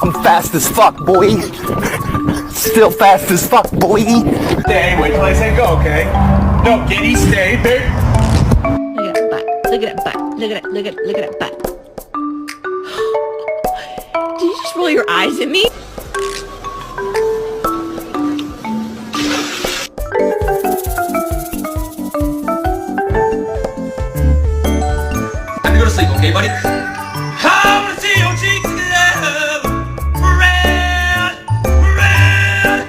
I'm fast as fuck, boy. Still fast as fuck, boy. Stay, wait till I say go, okay? No, Giddy, stay there. Look at that butt. Look at that butt. Look at that butt. Did you just roll your eyes at me? Time to go to sleep, okay, buddy? I wanna see your cheeks in love, red, red.